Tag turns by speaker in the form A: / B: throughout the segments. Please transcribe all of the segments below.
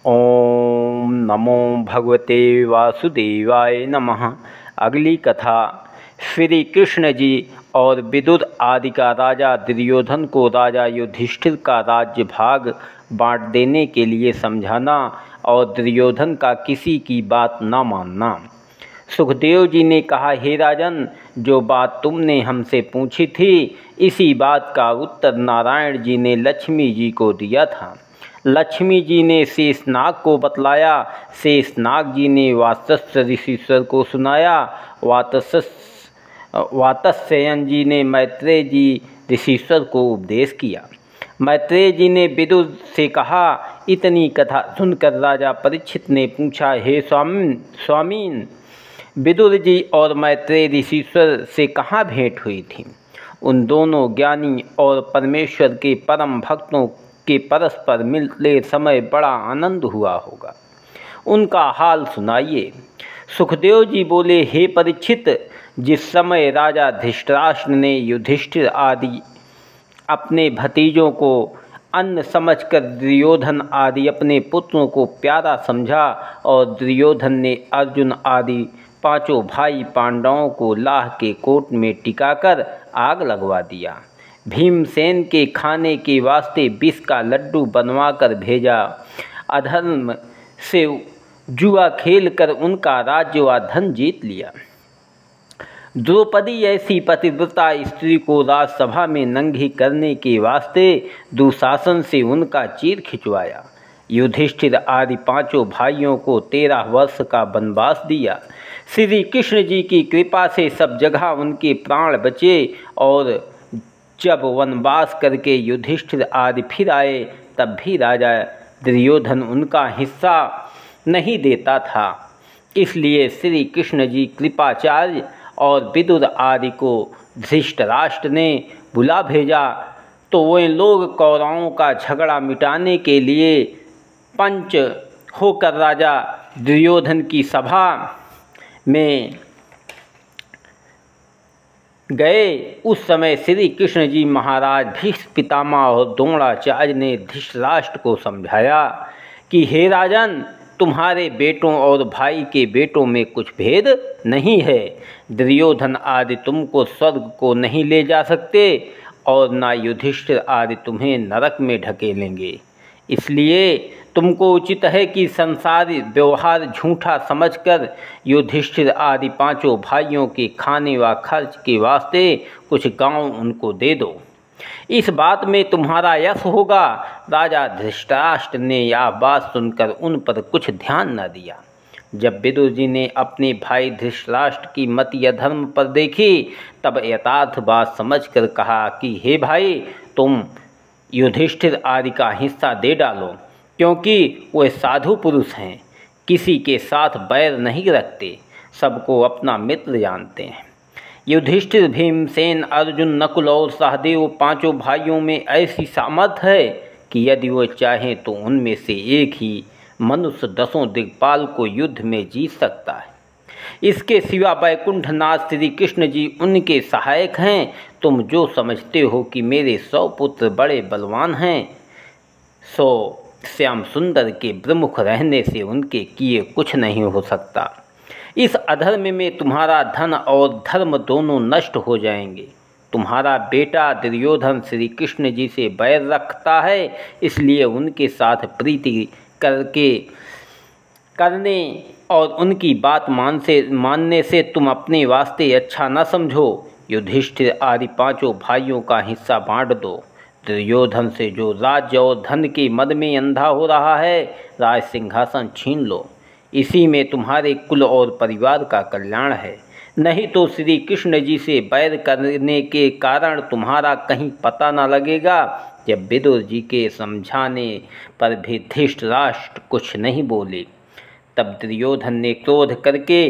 A: ओम नमो भगवते वासुदेवाय नमः। अगली कथा श्री कृष्ण जी और विदुर आदि का राजा दुर्योधन को राजा युधिष्ठिर का राज्य भाग बांट देने के लिए समझाना और दुर्योधन का किसी की बात न मानना। सुखदेव जी ने कहा, हे राजन, जो बात तुमने हमसे पूछी थी इसी बात का उत्तर नारायण जी ने लक्ष्मी जी को दिया था। लक्ष्मी जी ने शेषनाग को बतलाया, शेषनाग जी ने वातस्य ऋषिश्वर को सुनाया, वातस्ययन जी ने मैत्रेय जी ऋषिश्वर को उपदेश किया। मैत्रेय जी ने विदुर से कहा। इतनी कथा सुनकर राजा परीक्षित ने पूछा, हे स्वामीन, विदुर जी और मैत्रेय ऋषिश्वर से कहाँ भेंट हुई थी? उन दोनों ज्ञानी और परमेश्वर के परम भक्तों के परस्पर मिलते समय बड़ा आनंद हुआ होगा, उनका हाल सुनाइए। सुखदेव जी बोले, हे परीक्षित, जिस समय राजा धृतराष्ट्र ने युधिष्ठिर आदि अपने भतीजों को अन्न समझकर दुर्योधन आदि अपने पुत्रों को प्यारा समझा और दुर्योधन ने अर्जुन आदि पांचों भाई पांडवों को लाह के कोट में टिकाकर आग लगवा दिया, भीमसेन के खाने के वास्ते विष का लड्डू बनवाकर भेजा, अधर्म से जुआ खेलकर उनका राज्य व धन जीत लिया, द्रौपदी ऐसी पतिव्रता स्त्री को राजसभा में नंगी करने के वास्ते दुशासन से उनका चीर खिंचवाया, युधिष्ठिर आदि पांचों भाइयों को 13 वर्ष का वनवास दिया। श्री कृष्ण जी की कृपा से सब जगह उनके प्राण बचे और जब वनवास करके युधिष्ठिर आदि फिर आए तब भी राजा दुर्योधन उनका हिस्सा नहीं देता था। इसलिए श्री कृष्ण जी कृपाचार्य और विदुर आदि को धृतराष्ट्र ने बुला भेजा तो वे लोग कौरवों का झगड़ा मिटाने के लिए पंच होकर राजा दुर्योधन की सभा में गए। उस समय श्री कृष्ण जी महाराज भीष्म पितामह और द्रोणाचार्य ने धृतराष्ट्र को समझाया कि हे राजन, तुम्हारे बेटों और भाई के बेटों में कुछ भेद नहीं है। दुर्योधन आदि तुमको स्वर्ग को नहीं ले जा सकते और न युधिष्ठिर आदि तुम्हें नरक में ढकेलेंगे। इसलिए तुमको उचित है कि संसारी व्यवहार झूठा समझकर युधिष्ठिर आदि पांचों भाइयों के खाने व खर्च के वास्ते कुछ गांव उनको दे दो। इस बात में तुम्हारा यश होगा। राजा धृतराष्ट्र ने यह बात सुनकर उन पर कुछ ध्यान न दिया। जब विदुर जी ने अपने भाई धृतराष्ट्र की मति अधर्म पर देखी तब यथार्थ बात समझकर कहा कि हे भाई, तुम युधिष्ठिर आदि का हिस्सा दे डालो, क्योंकि वे साधु पुरुष हैं, किसी के साथ बैर नहीं रखते, सबको अपना मित्र जानते हैं। युधिष्ठिर, भीमसेन, अर्जुन, नकुल और सहदेव पांचों भाइयों में ऐसी सामर्थ्य है कि यदि वो चाहें तो उनमें से एक ही मनुष्य 10 दिक्पाल को युद्ध में जीत सकता है। इसके सिवा वैकुंठनाथ श्री कृष्ण जी उनके सहायक हैं। तुम जो समझते हो कि मेरे 100 पुत्र बड़े बलवान हैं, सो श्याम सुंदर के प्रमुख रहने से उनके किए कुछ नहीं हो सकता। इस अधर्म में तुम्हारा धन और धर्म दोनों नष्ट हो जाएंगे। तुम्हारा बेटा दुर्योधन श्री कृष्ण जी से बैर रखता है, इसलिए उनके साथ प्रीति करने और उनकी बात मानने से तुम अपने वास्ते अच्छा न समझो। युधिष्ठिर आदि पांचों भाइयों का हिस्सा बांट दो। दुर्योधन से जो राज्य और धन के मद में अंधा हो रहा है, राज सिंहासन छीन लो। इसी में तुम्हारे कुल और परिवार का कल्याण है। नहीं तो श्री कृष्ण जी से बैर करने के कारण तुम्हारा कहीं पता न लगेगा। जब विदुर जी के समझाने पर भी धृतराष्ट्र कुछ नहीं बोले तब दुर्योधन ने क्रोध करके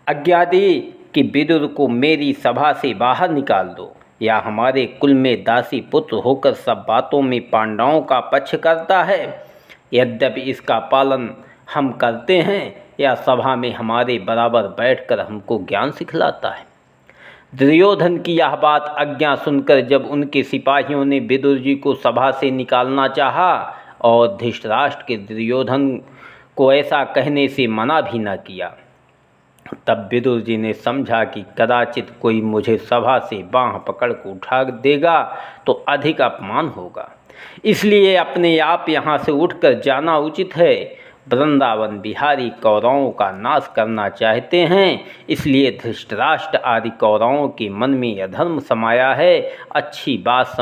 A: आज्ञा दी कि विदुर को मेरी सभा से बाहर निकाल दो, या हमारे कुल में दासी पुत्र होकर सब बातों में पांडवों का पक्ष करता है। यद्यपि इसका पालन हम करते हैं, या सभा में हमारे बराबर बैठकर हमको ज्ञान सिखलाता है। दुर्योधन की यह बात आज्ञा सुनकर जब उनके सिपाहियों ने विदुर जी को सभा से निकालना चाहा और धृतराष्ट्र के दुर्योधन को ऐसा कहने से मना भी न किया। तब विदुर जी ने समझा कि कदाचित कोई मुझे सभा से बाँह पकड़ कर उठा देगा तो अधिक अपमान होगा, इसलिए अपने आप यहाँ से उठकर जाना उचित है। वृंदावन बिहारी कौरवों का नाश करना चाहते हैं, इसलिए धृतराष्ट्र आदि कौरवों के मन में अधर्म समाया है। अच्छी बात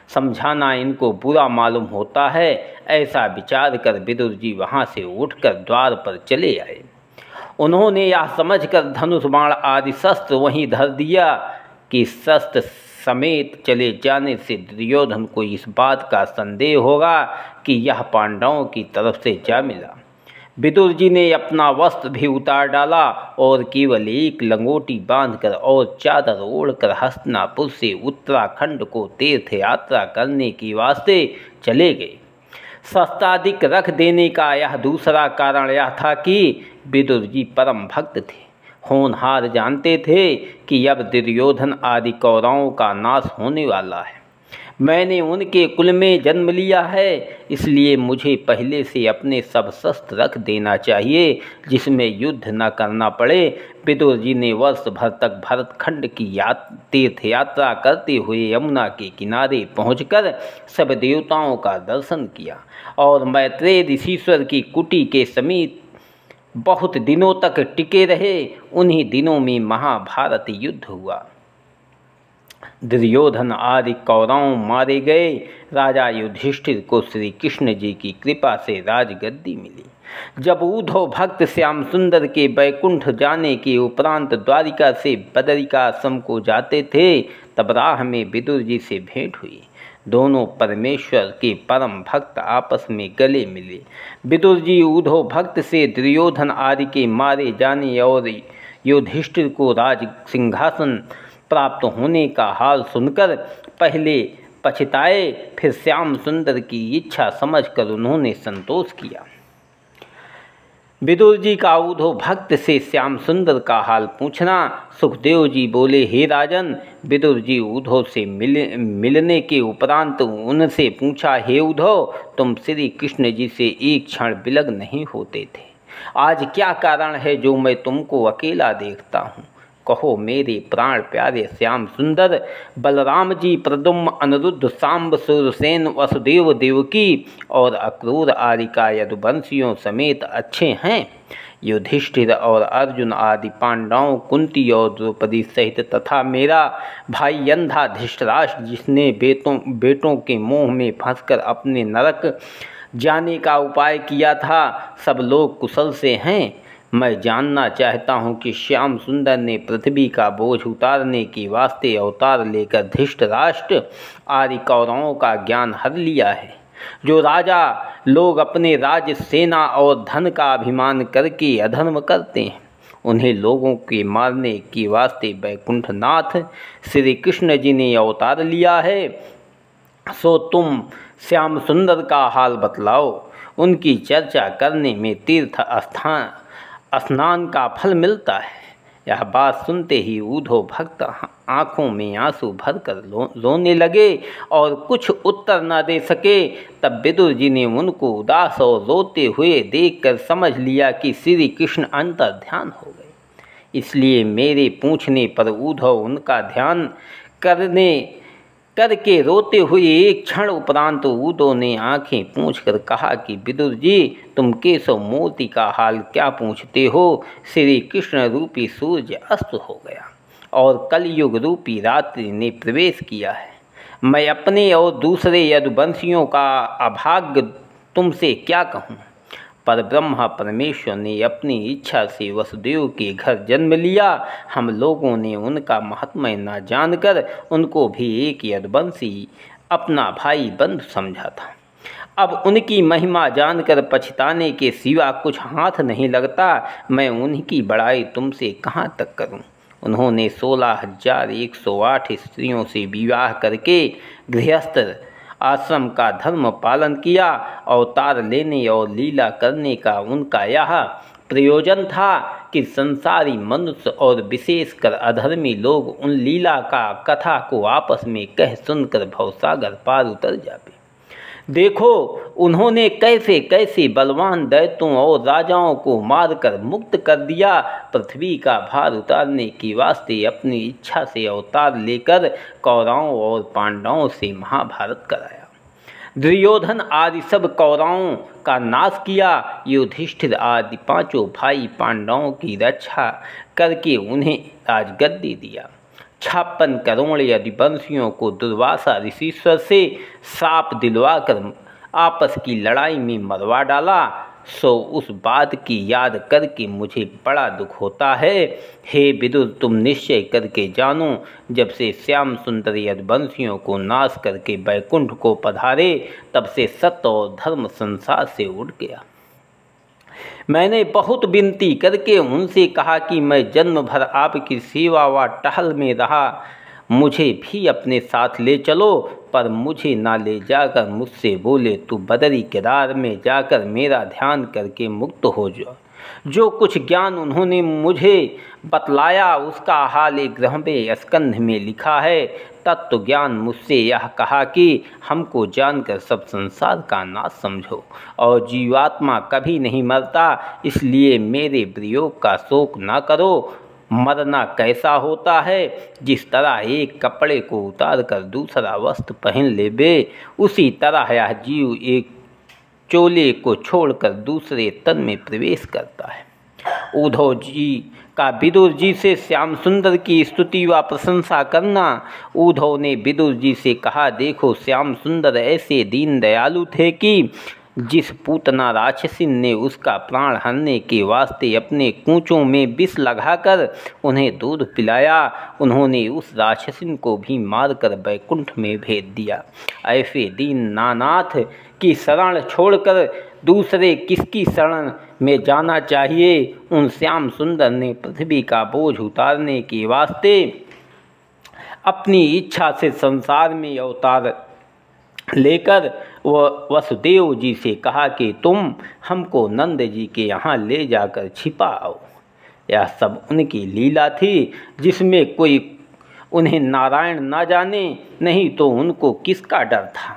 A: समझाना इनको बुरा मालूम होता है। ऐसा विचार कर विदुर जी वहाँ से उठकर द्वार पर चले आए। उन्होंने यह समझकर धनुष बाण आदि शस्त्र वहीं धर दिया कि शस्त्र समेत चले जाने से दुर्योधन को इस बात का संदेह होगा कि यह पांडवों की तरफ से जा मिला। विदुर जी ने अपना वस्त्र भी उतार डाला और केवल एक लंगोटी बांधकर और चादर ओढ़कर हस्तिनापुर से उत्तराखंड को तीर्थ यात्रा करने के वास्ते चले गए। शस्त्राधिक रख देने का यह दूसरा कारण यह था कि विदुर जी परम भक्त थे, होनहार जानते थे कि अब दुर्योधन आदि कौरवों का नाश होने वाला है। मैंने उनके कुल में जन्म लिया है, इसलिए मुझे पहले से अपने सब शस्त्र रख देना चाहिए जिसमें युद्ध न करना पड़े। विदुर जी ने वर्ष भर तक भरतखंड की तीर्थ यात्रा करते हुए यमुना के किनारे पहुंचकर सब देवताओं का दर्शन किया और मैत्रेय ऋषीश्वर की कुटी के समीप बहुत दिनों तक टिके रहे। उन्हीं दिनों में महाभारत युद्ध हुआ। दुर्योधन आदि कौरव मारे गए। राजा युधिष्ठिर को श्री कृष्ण जी की कृपा से राजगद्दी मिली। जब उद्धव भक्त श्याम सुंदर के बैकुंठ जाने के उपरांत द्वारिका से बदरिकाश्रम को जाते थे, तब राह में विदुर जी से भेंट हुई। दोनों परमेश्वर के परम भक्त आपस में गले मिले। विदुर जी उद्धव भक्त से दुर्योधन आदि के मारे जाने और युधिष्ठिर को राज सिंहासन प्राप्त होने का हाल सुनकर पहले पछताए, फिर श्याम सुंदर की इच्छा समझकर उन्होंने संतोष किया। विदुर जी का उद्धव भक्त से श्याम सुंदर का हाल पूछना। सुखदेव जी बोले, हे राजन, विदुर जी उद्धव से मिलने के उपरांत उनसे पूछा, हे उद्धव, तुम श्री कृष्ण जी से एक क्षण विलग नहीं होते थे। आज क्या कारण है जो मैं तुमको अकेला देखता हूँ? कहो मेरे प्राण प्यारे श्याम सुंदर। बलराम जी, प्रद्युम्न, अनिरुद्ध, सांब, सूरसेन, वसुदेव, देवकी और अक्रूर आदि का यदुवंशियों समेत अच्छे हैं। युधिष्ठिर और अर्जुन आदि पांडवों, कुंती और द्रौपदी सहित तथा मेरा भाई अंधा धृतराष्ट्र जिसने बेटों के मोह में फंसकर अपने नरक जाने का उपाय किया था, सब लोग कुशल से हैं। मैं जानना चाहता हूँ कि श्याम सुंदर ने पृथ्वी का बोझ उतारने के वास्ते अवतार लेकर धृतराष्ट्र आदि कौरवों का ज्ञान हर लिया है। जो राजा लोग अपने राज्य, सेना और धन का अभिमान करके अधर्म करते हैं, उन्हें लोगों के मारने के वास्ते वैकुंठनाथ श्री कृष्ण जी ने अवतार लिया है। सो तुम श्याम सुंदर का हाल बतलाओ। उनकी चर्चा करने में तीर्थ स्नान का फल मिलता है। यह बात सुनते ही उद्धव भक्त आँखों में आंसू भरकर रोने लगे और कुछ उत्तर न दे सके। तब विदुर जी ने उनको उदास और रोते हुए देखकर समझ लिया कि श्री कृष्ण अंतर ध्यान हो गए। इसलिए मेरे पूछने पर उद्धव उनका ध्यान करके रोते हुए एक क्षण उपरांत उद्धव ने आंखें पूंछकर कहा कि विदुर जी, तुम केशव मूर्ति का हाल क्या पूछते हो? श्री कृष्ण रूपी सूर्य अस्त हो गया और कलयुग रूपी रात्रि ने प्रवेश किया है। मैं अपने और दूसरे यदुवंशियों का अभाग्य तुमसे क्या कहूँ? पर ब्रह्मा परमेश्वर ने अपनी इच्छा से वसुदेव के घर जन्म लिया। हम लोगों ने उनका महात्म्य न जानकर उनको भी एक यदुवंशी अपना भाई बंधु समझा था। अब उनकी महिमा जानकर पछताने के सिवा कुछ हाथ नहीं लगता। मैं उनकी बड़ाई तुमसे कहाँ तक करूं? उन्होंने 16,108 स्त्रियों से विवाह करके गृहस्थ आश्रम का धर्म पालन किया। अवतार लेने और लीला करने का उनका यह प्रयोजन था कि संसारी मनुष्य और विशेषकर अधर्मी लोग उन लीला का कथा को आपस में कह सुनकर भवसागर पार उतर जाते। देखो उन्होंने कैसे कैसे बलवान दैत्यों और राजाओं को मारकर मुक्त कर दिया। पृथ्वी का भार उतारने की वास्ते अपनी इच्छा से अवतार लेकर कौरवों और पांडवों से महाभारत कराया। दुर्योधन आदि सब कौरवों का नाश किया। युधिष्ठिर आदि पांचों भाई पांडवों की रक्षा करके उन्हें राजगद्दी दिया। 56 करोड़ यदुवंशियों को दुर्वासा ऋषिश्वर से श्राप दिलवाकर आपस की लड़ाई में मरवा डाला। सो उस बात की याद करके मुझे बड़ा दुख होता है। हे विदुर, तुम निश्चय करके जानो, जब से श्याम सुंदर यदुवंशियों को नाश करके बैकुंठ को पधारे, तब से सत्य और धर्म संसार से उड़ गया। मैंने बहुत विनती करके उनसे कहा कि मैं जन्म भर आपकी सेवा व टहल में रहा, मुझे भी अपने साथ ले चलो। पर मुझे ना ले जाकर मुझसे बोले, तू बदरी केदार में जाकर मेरा ध्यान करके मुक्त हो जा। जो कुछ ज्ञान उन्होंने मुझे बतलाया उसका हाल एक ग्रहवें स्कंध में लिखा है। तत्व ज्ञान मुझसे यह कहा कि हमको जानकर सब संसार का नाश समझो और जीवात्मा कभी नहीं मरता, इसलिए मेरे वियोग का शोक ना करो। मरना कैसा होता है, जिस तरह एक कपड़े को उतार कर दूसरा वस्त्र पहन लेवे, उसी तरह यह जीव एक चोले को छोड़कर दूसरे तन में प्रवेश करता है। उद्धव जी का विदुर जी से श्याम सुंदर की स्तुति व प्रशंसा करना। उद्धव ने विदुर जी से कहा, देखो श्याम सुंदर ऐसे दीन दयालु थे कि जिस पूतना राक्षसी ने उसका प्राण हरने के वास्ते अपने कूचों में विष लगाकर उन्हें दूध पिलाया, उन्होंने उस राक्षसी को भी मारकर बैकुंठ में भेज दिया। ऐसे दीन नानाथ की शरण छोड़कर दूसरे किसकी शरण में जाना चाहिए। उन श्याम सुंदर ने पृथ्वी का बोझ उतारने के वास्ते अपनी इच्छा से संसार में अवतार लेकर वह वसुदेव जी से कहा कि तुम हमको नंद जी के यहाँ ले जाकर छिपाओ। यह सब उनकी लीला थी, जिसमें कोई उन्हें नारायण ना जाने, नहीं तो उनको किसका डर था।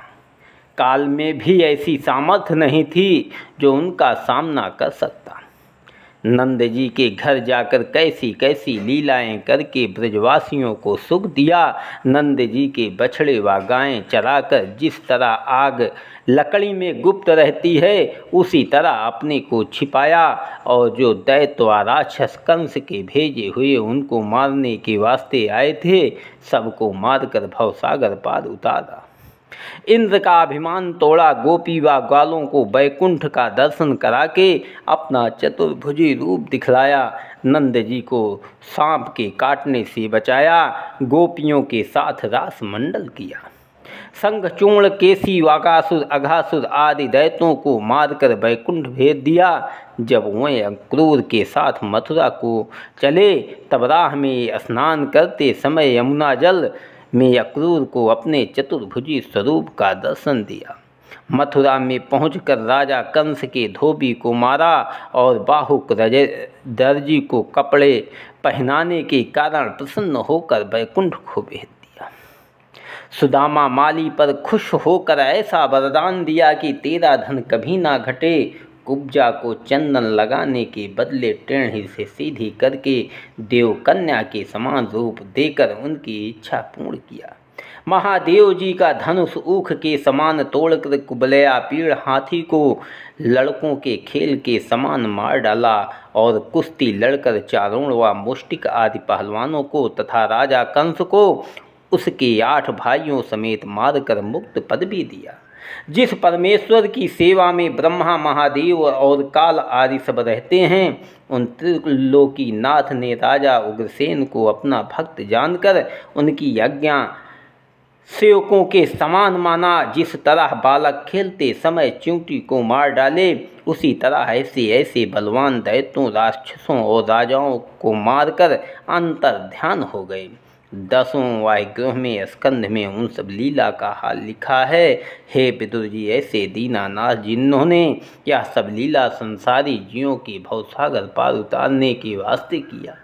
A: काल में भी ऐसी सामर्थ्य नहीं थी जो उनका सामना कर सकता। नंद जी के घर जाकर कैसी कैसी लीलाएं करके ब्रजवासियों को सुख दिया। नंद जी के बछड़े व गायें चराकर जिस तरह आग लकड़ी में गुप्त रहती है, उसी तरह अपने को छिपाया और जो दैत्य व राक्षस कंस के भेजे हुए उनको मारने के वास्ते आए थे, सबको मारकर भवसागर पार उतारा। इंद्र का अभिमान तोड़ा, गोपी व ग्वालों को बैकुंठ का दर्शन करा के अपना चतुर्भुजी रूप दिखलाया। नंद जी को सांप के काटने से बचाया, गोपियों के साथ रास मंडल किया। शंखचूर्ण, केसी, वाकासुर, अघासुर आदि दैत्यों को मारकर बैकुंठ भेज दिया। जब वह अक्रूर के साथ मथुरा को चले, तब राह में स्नान करते समय यमुना जल में अक्रूर को अपने चतुर्भुजी स्वरूप का दर्शन दिया। मथुरा में पहुंचकर राजा कंस के धोबी को मारा और बाहुक दर्जी को कपड़े पहनाने के कारण प्रसन्न होकर बैकुंठ को भेज दिया। सुदामा माली पर खुश होकर ऐसा वरदान दिया कि तेरा धन कभी ना घटे। कुब्जा को चंदन लगाने के बदले टेढ़ी से सीधी करके देवकन्या के समान रूप देकर उनकी इच्छा पूर्ण किया। महादेव जी का धनुष ऊख के समान तोड़कर कुबलया पीड़ हाथी को लड़कों के खेल के समान मार डाला और कुश्ती लड़कर चारों व मुष्टिक आदि पहलवानों को तथा राजा कंस को उसके 8 भाइयों समेत मारकर मुक्त पदवी दिया। जिस परमेश्वर की सेवा में ब्रह्मा, महादेव और काल आदि सब रहते हैं, उन त्रिलोकी नाथ ने राजा उग्रसेन को अपना भक्त जानकर उनकी आज्ञा सेवकों के समान माना। जिस तरह बालक खेलते समय चींटी को मार डाले, उसी तरह ऐसे ऐसे बलवान दैत्यों, राक्षसों और राजाओं को मारकर अंतर ध्यान हो गए। 10वें वायुग्रह में स्कंध में उन सब लीला का हाल लिखा है। हे विदुर जी, ऐसे दीनानाथ जिन्होंने यह सब लीला संसारी जीवों की भवसागर पार उतारने के वास्ते किया,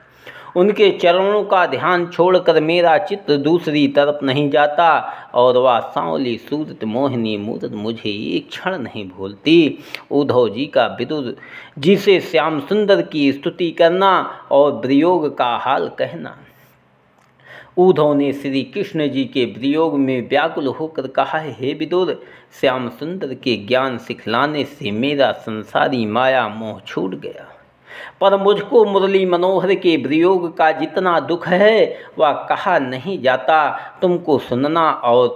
A: उनके चरणों का ध्यान छोड़कर मेरा चित्त दूसरी तरफ नहीं जाता और वह सांवली सूरत मोहिनी मूरत मुझे एक क्षण नहीं भूलती। उद्धव जी का विदुर जी से श्याम सुंदर की स्तुति करना और वियोग का हाल कहना। उद्धव ने श्री कृष्ण जी के वियोग में व्याकुल होकर कहा, हे विदुर, श्याम सुंदर के ज्ञान सिखलाने से मेरा संसारी माया मोह छूट गया, पर मुझको मुरली मनोहर के वियोग का जितना दुख है वह कहा नहीं जाता। तुमको सुनना और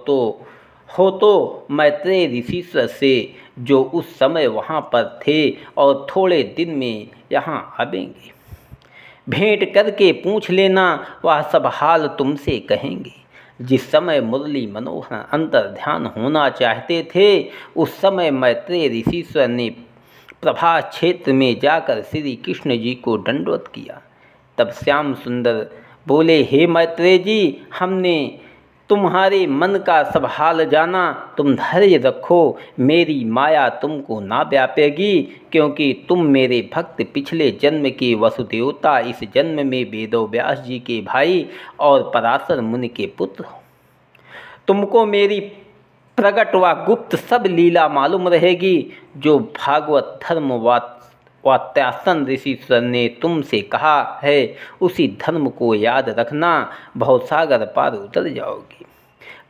A: तो मैत्रेय ऋषिश्वर से, जो उस समय वहाँ पर थे और थोड़े दिन में यहाँ आवेंगे, भेंट करके पूछ लेना, वह सब हाल तुमसे कहेंगे। जिस समय मुरली मनोहर अंतर ध्यान होना चाहते थे उस समय मैत्रेय ऋषिश्वर ने प्रभास क्षेत्र में जाकर श्री कृष्ण जी को दंडवत किया। तब श्याम सुंदर बोले, हे मैत्रेय जी, हमने तुम्हारे मन का सब हाल जाना, तुम धैर्य रखो, मेरी माया तुमको ना व्यापेगी, क्योंकि तुम मेरे भक्त पिछले जन्म के वसुदेवता, इस जन्म में वेदव्यास जी के भाई और पराशर मुनि के पुत्र हो। तुमको मेरी प्रगट व गुप्त सब लीला मालूम रहेगी, जो भागवत धर्म वात्यासन ऋषिश्वर ने तुमसे कहा है, उसी धर्म को याद रखना, भवसागर पार उतर जाओगी।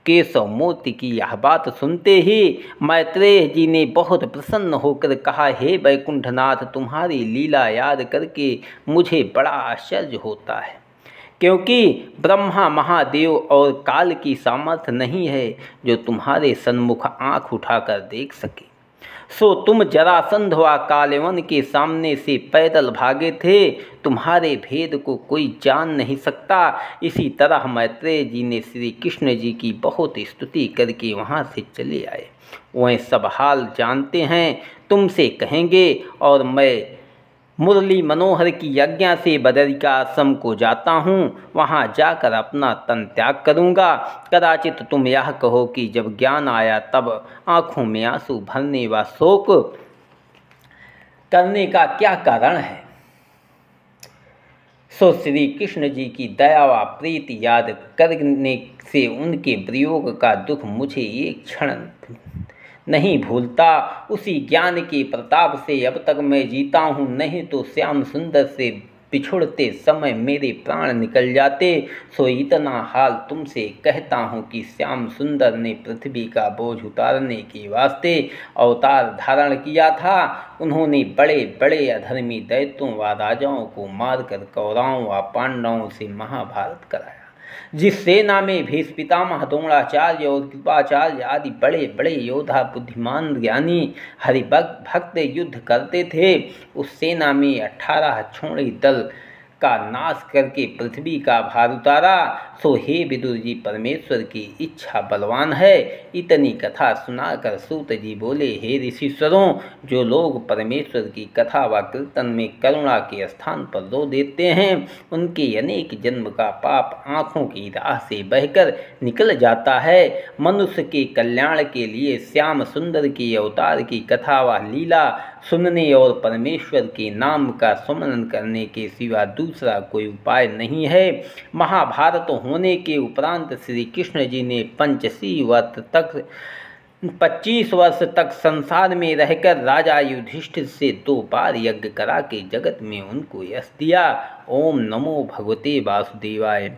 A: केशव मूर्ति की यह बात सुनते ही मैत्रेय जी ने बहुत प्रसन्न होकर कहा, हे वैकुंठनाथ, तुम्हारी लीला याद करके मुझे बड़ा आश्चर्य होता है, क्योंकि ब्रह्मा, महादेव और काल की सामर्थ्य नहीं है जो तुम्हारे सन्मुख आँख उठाकर देख सके। सो तुम जरासंध व कालवन के सामने से पैदल भागे थे, तुम्हारे भेद को कोई जान नहीं सकता। इसी तरह मैत्रेय जी ने श्री कृष्ण जी की बहुत स्तुति करके वहाँ से चले आए। वह सब हाल जानते हैं, तुमसे कहेंगे, और मैं मुरली मनोहर की आज्ञा से बदरिकाश्रम को जाता हूँ, वहाँ जाकर अपना तन त्याग करूँगा। कदाचित तुम यह कहो कि जब ज्ञान आया तब आँखों में आंसू भरने व शोक करने का क्या कारण है। सो श्री कृष्ण जी की दया व प्रीति याद करने से उनके वियोग का दुख मुझे एक क्षण नहीं भूलता। उसी ज्ञान के प्रताप से अब तक मैं जीता हूँ, नहीं तो श्याम सुंदर से बिछुड़ते समय मेरे प्राण निकल जाते। सो इतना हाल तुमसे कहता हूँ कि श्याम सुंदर ने पृथ्वी का बोझ उतारने के वास्ते अवतार धारण किया था। उन्होंने बड़े बड़े अधर्मी दैत्यों व राजाओं को मारकर कौरवों व पांडवों से महाभारत कराया। जिस सेना में भीष्म पितामह, द्रोणाचार्य और कृपाचार्य आदि बड़े बड़े योद्धा, बुद्धिमान, ज्ञानी, हरिभक्त युद्ध करते थे, उस सेना में 18 छोड़ी दल का नाश करके पृथ्वी का भार उतारा। सो हे विदुर जी, परमेश्वर की इच्छा बलवान है। इतनी कथा सुनाकर सूत जी बोले, हे ऋषिश्वरों, जो लोग परमेश्वर की कथा व कीर्तन में करुणा के स्थान पर रो देते हैं, उनके अनेक जन्म का पाप आँखों की राह से बहकर निकल जाता है। मनुष्य के कल्याण के लिए श्याम सुंदर की अवतार की कथा व लीला सुनने और परमेश्वर के नाम का स्मरण करने के सिवा दूसरा कोई उपाय नहीं है। महाभारत होने के उपरांत श्री कृष्ण जी ने 25 वर्ष तक संसार में रहकर राजा युधिष्ठिर से 2 बार यज्ञ करा के जगत में उनको यश दिया। ओम नमो भगवते वासुदेवाय।